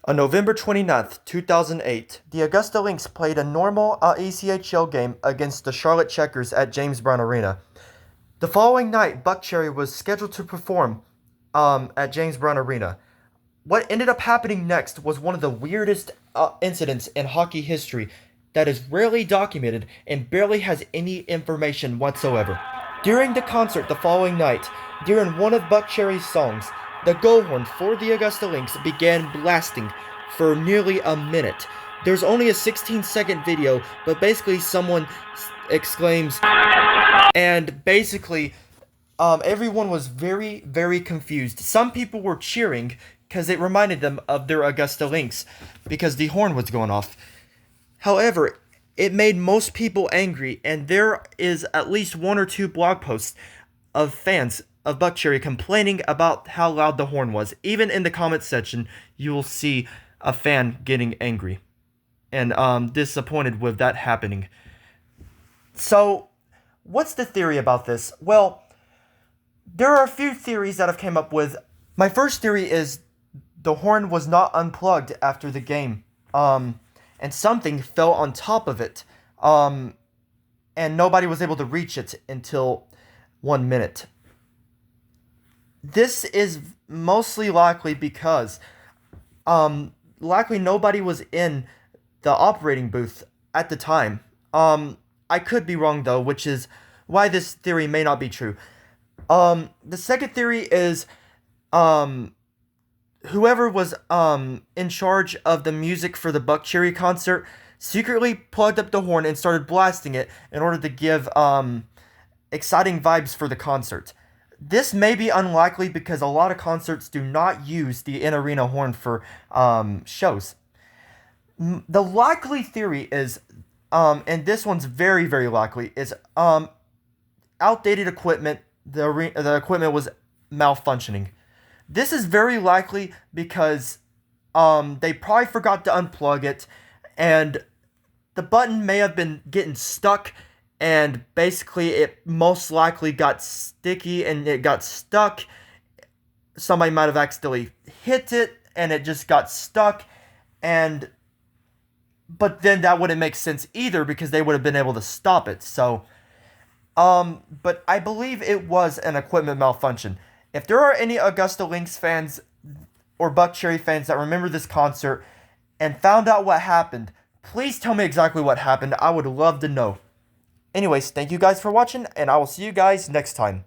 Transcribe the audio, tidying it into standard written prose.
On November 29th, 2008, the Augusta Lynx played a normal ECHL game against the Charlotte Checkers at James Brown Arena. The following night, Buckcherry was scheduled to perform at James Brown Arena. What ended up happening next was one of the weirdest incidents in hockey history that is rarely documented and barely has any information whatsoever. During the concert the following night, during one of Buckcherry's songs, the goal horn for the Augusta Lynx began blasting for nearly a minute. There's only a 16-second video, but basically someone exclaims, and basically everyone was very, very confused. Some people were cheering because it reminded them of their Augusta Lynx because the horn was going off. However, it made most people angry, and there is at least one or two blog posts of fans of Buckcherry complaining about how loud the horn was. Even in the comments section, you will see a fan getting angry and disappointed with that happening. So, what's the theory about this? Well, there are a few theories that I've came up with. My first theory is the horn was not unplugged after the game, and something fell on top of it, and nobody was able to reach it until 1 minute. This is mostly likely because, likely nobody was in the operating booth at the time. I could be wrong though, which is why this theory may not be true. The second theory is, whoever was in charge of the music for the Buckcherry concert secretly plugged up the horn and started blasting it in order to give exciting vibes for the concert. This may be unlikely because a lot of concerts do not use the in-arena horn for shows. The likely theory is, and this one's very, very likely, is outdated equipment. The equipment was malfunctioning. This is very likely because they probably forgot to unplug it, and the button may have been getting stuck, and basically it most likely got sticky and it got stuck. Somebody might have accidentally hit it and it just got stuck, but then that wouldn't make sense either because they would have been able to stop it. So but I believe it was an equipment malfunction. If there are any Augusta Lynx fans or Buckcherry fans that remember this concert and found out what happened, please tell me exactly what happened. I would love to know. Anyways, thank you guys for watching, and I will see you guys next time.